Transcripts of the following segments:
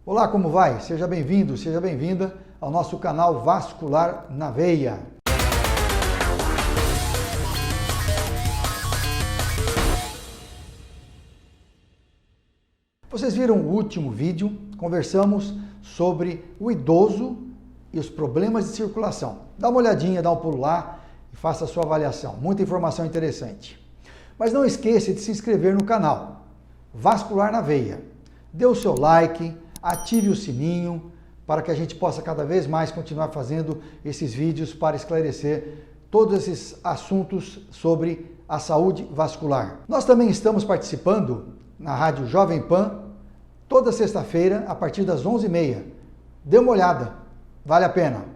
Olá, como vai? Seja bem-vindo, seja bem-vinda ao nosso canal Vascular na Veia. Vocês viram o último vídeo? Conversamos sobre o idoso e os problemas de circulação. Dá uma olhadinha, dá um pulo lá e faça a sua avaliação. Muita informação interessante. Mas não esqueça de se inscrever no canal Vascular na Veia. Dê o seu like, ative o sininho para que a gente possa cada vez mais continuar fazendo esses vídeos para esclarecer todos esses assuntos sobre a saúde vascular. Nós também estamos participando na Rádio Jovem Pan toda sexta-feira a partir das 11h30. Dê uma olhada, vale a pena.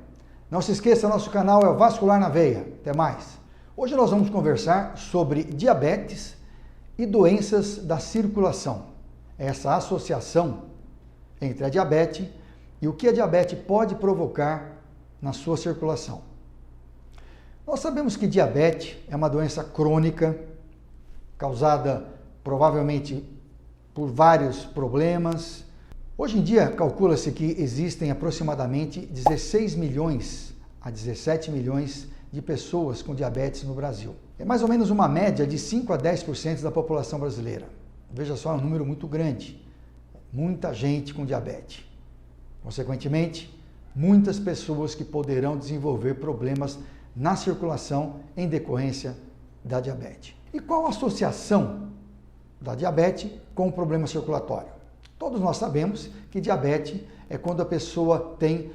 Não se esqueça, nosso canal é o Vascular na Veia. Até mais. Hoje nós vamos conversar sobre diabetes e doenças da circulação. Essa associação entre a diabetes e o que a diabetes pode provocar na sua circulação. Nós sabemos que diabetes é uma doença crônica, causada provavelmente por vários problemas. Hoje em dia, calcula-se que existem aproximadamente 16 milhões a 17 milhões de pessoas com diabetes no Brasil. É mais ou menos uma média de 5 a 10% da população brasileira. Veja só, é um número muito grande. Muita gente com diabetes. Consequentemente, muitas pessoas que poderão desenvolver problemas na circulação em decorrência da diabetes. E qual a associação da diabetes com o problema circulatório? Todos nós sabemos que diabetes é quando a pessoa tem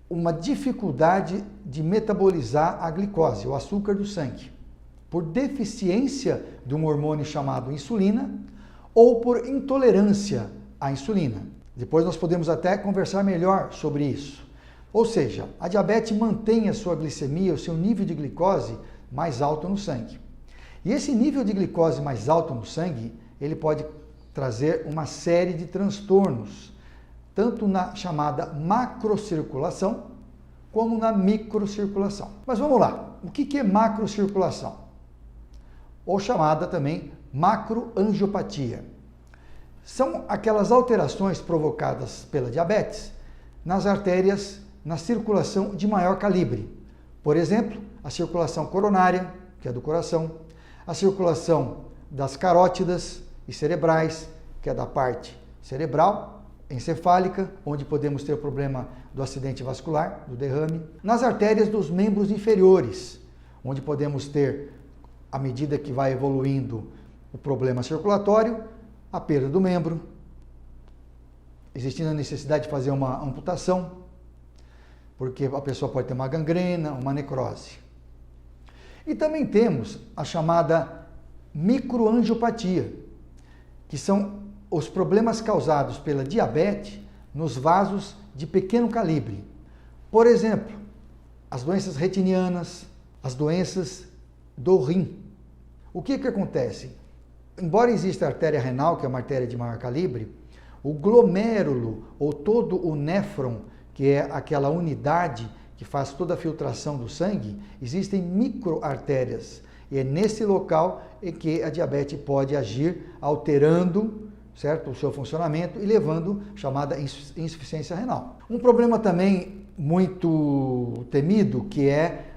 uma dificuldade de metabolizar a glicose, o açúcar do sangue, por deficiência de um hormônio chamado insulina ou por intolerância à insulina. Depois nós podemos até conversar melhor sobre isso. Ou seja, a diabetes mantém a sua glicemia, o seu nível de glicose mais alto no sangue. E esse nível de glicose mais alto no sangue, ele pode trazer uma série de transtornos, tanto na chamada macrocirculação, como na microcirculação. Mas vamos lá, o que é macrocirculação? Ou chamada também macroangiopatia. São aquelas alterações provocadas pela diabetes nas artérias, na circulação de maior calibre. Por exemplo, a circulação coronária, que é do coração, a circulação das carótidas e cerebrais, que é da parte cerebral, encefálica, onde podemos ter o problema do acidente vascular, do derrame, nas artérias dos membros inferiores, onde podemos ter, à medida que vai evoluindo o problema circulatório, a perda do membro, existindo a necessidade de fazer uma amputação, porque a pessoa pode ter uma gangrena, uma necrose. E também temos a chamada microangiopatia, que são os problemas causados pela diabetes nos vasos de pequeno calibre. Por exemplo, as doenças retinianas, as doenças do rim. O que acontece? Embora exista a artéria renal, que é uma artéria de maior calibre, o glomérulo ou todo o néfron, que é aquela unidade que faz toda a filtração do sangue, existem microartérias. E é nesse local em que a diabetes pode agir, alterando, certo, o seu funcionamento e levando a chamada insuficiência renal. Um problema também muito temido, que é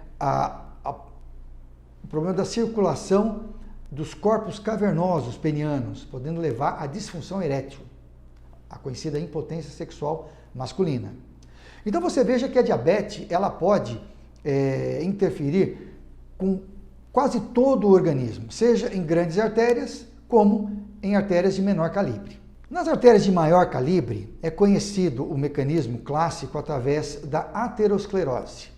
o problema da circulação dos corpos cavernosos penianos, podendo levar à disfunção erétil, a conhecida impotência sexual masculina. Então você veja que a diabetes ela pode interferir com quase todo o organismo, seja em grandes artérias como em artérias de menor calibre. Nas artérias de maior calibre é conhecido o mecanismo clássico através da aterosclerose.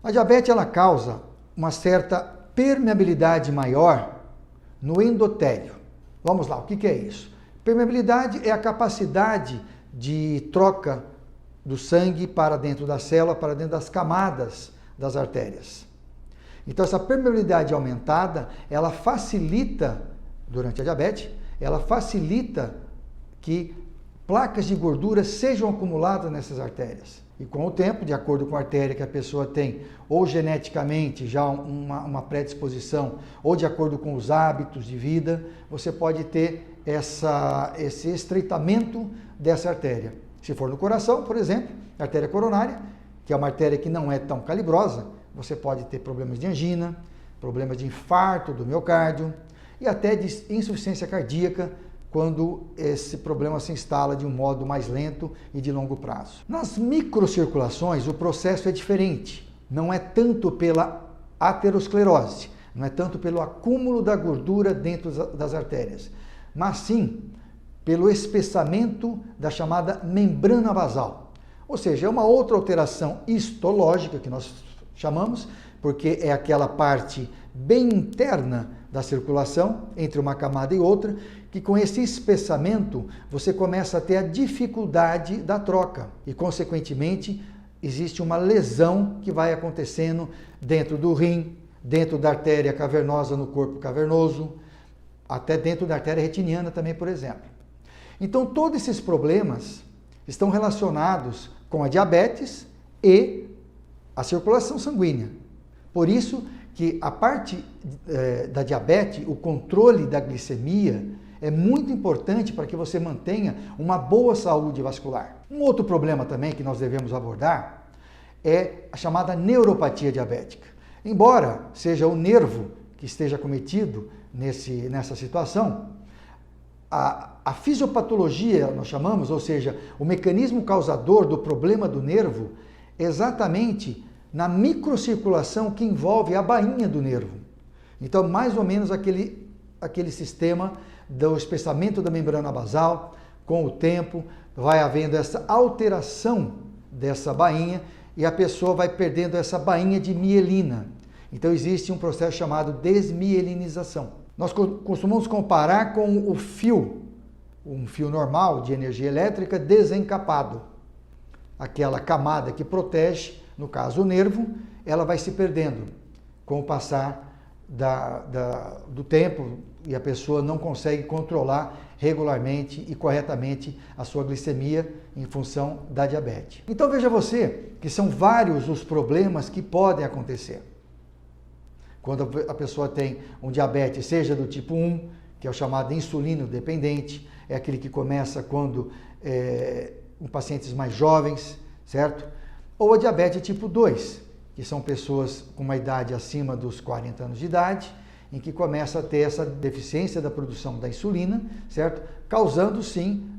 A diabetes ela causa uma certa permeabilidade maior no endotélio. Vamos lá, o que é isso? Permeabilidade é a capacidade de troca do sangue para dentro da célula, para dentro das camadas das artérias. Então essa permeabilidade aumentada, ela facilita, durante a diabetes, ela facilita que placas de gordura sejam acumuladas nessas artérias. E com o tempo, de acordo com a artéria que a pessoa tem, ou geneticamente já uma predisposição, ou de acordo com os hábitos de vida, você pode ter esse estreitamento dessa artéria. Se for no coração, por exemplo, a artéria coronária, que é uma artéria que não é tão calibrosa, você pode ter problemas de angina, problemas de infarto do miocárdio e até de insuficiência cardíaca, quando esse problema se instala de um modo mais lento e de longo prazo. Nas microcirculações, o processo é diferente. Não é tanto pela aterosclerose, não é tanto pelo acúmulo da gordura dentro das artérias, mas sim pelo espessamento da chamada membrana basal. Ou seja, é uma outra alteração histológica que nós chamamos, porque é aquela parte bem interna da circulação, entre uma camada e outra, que com esse espessamento você começa a ter a dificuldade da troca e, consequentemente, existe uma lesão que vai acontecendo dentro do rim, dentro da artéria cavernosa no corpo cavernoso, até dentro da artéria retiniana também, por exemplo. Então, todos esses problemas estão relacionados com a diabetes e a circulação sanguínea. Por isso que a parte da diabetes, o controle da glicemia, é muito importante para que você mantenha uma boa saúde vascular. Um outro problema também que nós devemos abordar é a chamada neuropatia diabética. Embora seja o nervo que esteja cometido nessa situação, a fisiopatologia, nós chamamos, ou seja, o mecanismo causador do problema do nervo, é exatamente na microcirculação que envolve a bainha do nervo. Então, mais ou menos aquele sistema do espessamento da membrana basal, com o tempo, vai havendo essa alteração dessa bainha e a pessoa vai perdendo essa bainha de mielina. Então, existe um processo chamado desmielinização. Nós costumamos comparar com um fio normal de energia elétrica desencapado. Aquela camada que protege, no caso o nervo, ela vai se perdendo com o passar do tempo e a pessoa não consegue controlar regularmente e corretamente a sua glicemia em função da diabetes. Então veja você que são vários os problemas que podem acontecer. Quando a pessoa tem um diabetes, seja do tipo 1, que é o chamado insulino dependente, é aquele que começa quando em pacientes mais jovens, certo? Ou a diabetes tipo 2, que são pessoas com uma idade acima dos 40 anos de idade, em que começa a ter essa deficiência da produção da insulina, certo? Causando sim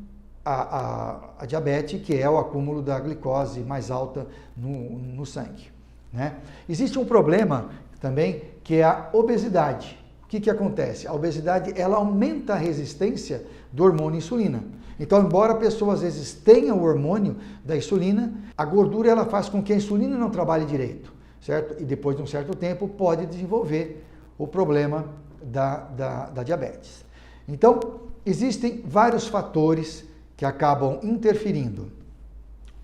a diabetes, que é o acúmulo da glicose mais alta no sangue, né? Existe um problema também que é a obesidade. O que acontece? A obesidade ela aumenta a resistência do hormônio insulina. Então, embora a pessoa às vezes tenha o hormônio da insulina, a gordura ela faz com que a insulina não trabalhe direito, certo? E depois de um certo tempo pode desenvolver o problema da diabetes. Então, existem vários fatores que acabam interferindo.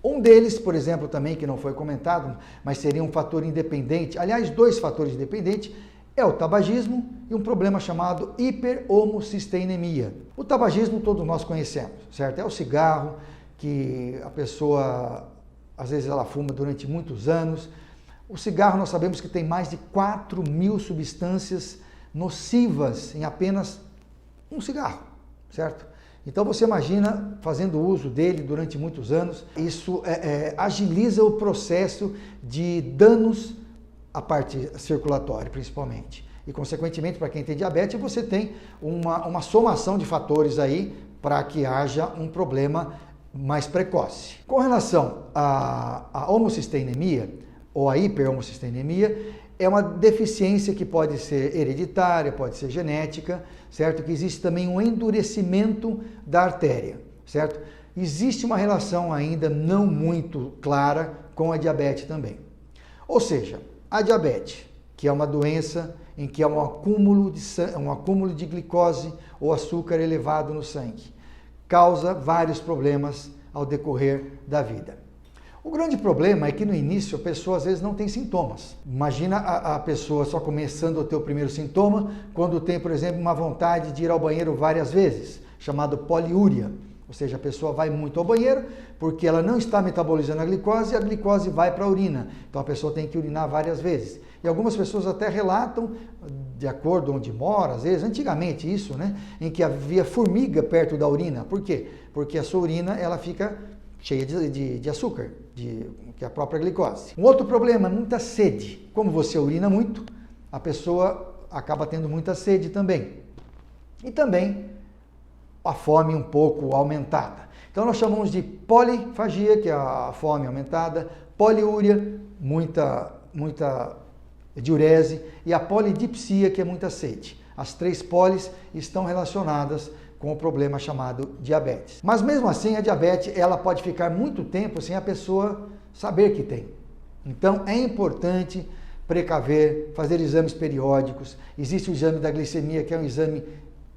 Um deles, por exemplo, também que não foi comentado, mas seria um fator independente, aliás, dois fatores independentes, é o tabagismo e um problema chamado hiperhomocisteinemia. O tabagismo todos nós conhecemos, certo? É o cigarro que a pessoa, às vezes ela fuma durante muitos anos. O cigarro nós sabemos que tem mais de 4.000 substâncias nocivas em apenas um cigarro, certo? Então você imagina fazendo uso dele durante muitos anos, isso agiliza o processo de danos à parte circulatória, principalmente. E, consequentemente, para quem tem diabetes, você tem uma somação de fatores aí para que haja um problema mais precoce. Com relação à homocisteinemia, ou a hiperhomocisteinemia, é uma deficiência que pode ser hereditária, pode ser genética, certo? Que existe também um endurecimento da artéria, certo? Existe uma relação ainda não muito clara com a diabetes também. Ou seja, a diabetes, que é uma doença em que há um acúmulo de glicose ou açúcar elevado no sangue, causa vários problemas ao decorrer da vida. O grande problema é que no início a pessoa às vezes não tem sintomas. Imagina a pessoa só começando a ter o primeiro sintoma quando tem, por exemplo, uma vontade de ir ao banheiro várias vezes, chamado poliúria. Ou seja, a pessoa vai muito ao banheiro porque ela não está metabolizando a glicose vai para a urina. Então a pessoa tem que urinar várias vezes. E algumas pessoas até relatam, de acordo onde mora, às vezes, antigamente isso, né? Em que havia formiga perto da urina. Por quê? Porque a sua urina ela fica cheia de açúcar, que é a própria glicose. Um outro problema, muita sede. Como você urina muito, a pessoa acaba tendo muita sede também. E também a fome um pouco aumentada. Então nós chamamos de polifagia, que é a fome aumentada, poliúria, muita diurese, e a polidipsia, que é muita sede. As três polis estão relacionadas com o problema chamado diabetes. Mas mesmo assim, a diabetes ela pode ficar muito tempo sem a pessoa saber que tem. Então é importante precaver, fazer exames periódicos. Existe o exame da glicemia, que é um exame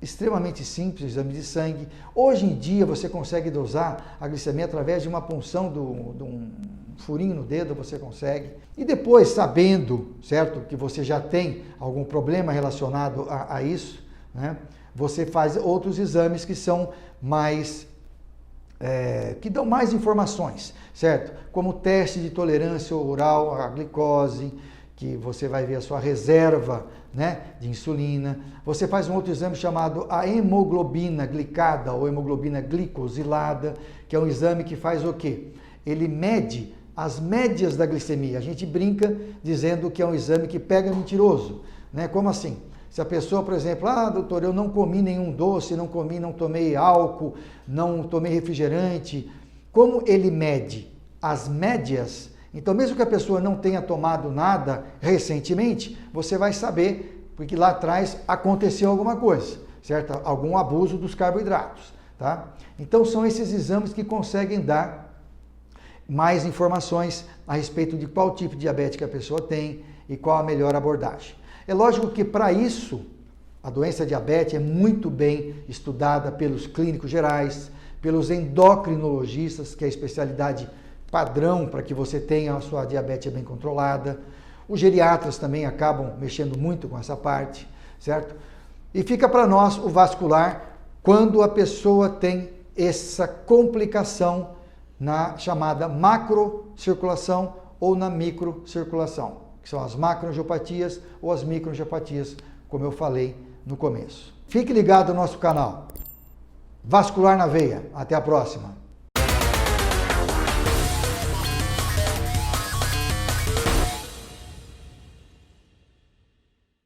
extremamente simples, exame de sangue. Hoje em dia você consegue dosar a glicemia através de uma punção de um furinho no dedo, você consegue. E depois, sabendo, certo, que você já tem algum problema relacionado a isso, né, você faz outros exames que são mais, que dão mais informações, certo? Como teste de tolerância oral à glicose, que você vai ver a sua reserva, né, de insulina. Você faz um outro exame chamado a hemoglobina glicada ou hemoglobina glicosilada, que é um exame que faz o quê? Ele mede as médias da glicemia. A gente brinca dizendo que é um exame que pega mentiroso, né? Como assim? Se a pessoa, por exemplo, doutor, eu não comi nenhum doce, não tomei álcool, não tomei refrigerante. Como ele mede as médias? Então, mesmo que a pessoa não tenha tomado nada recentemente, você vai saber, porque lá atrás aconteceu alguma coisa, certo? Algum abuso dos carboidratos, tá? Então, são esses exames que conseguem dar mais informações a respeito de qual tipo de diabetes que a pessoa tem e qual a melhor abordagem. É lógico que para isso, a doença diabetes é muito bem estudada pelos clínicos gerais, pelos endocrinologistas, que é a especialidade padrão para que você tenha a sua diabetes bem controlada. Os geriatras também acabam mexendo muito com essa parte, certo? E fica para nós o vascular quando a pessoa tem essa complicação na chamada macrocirculação ou na microcirculação, que são as macroangiopatias ou as microangiopatias, como eu falei no começo. Fique ligado no nosso canal. Vascular na Veia. Até a próxima.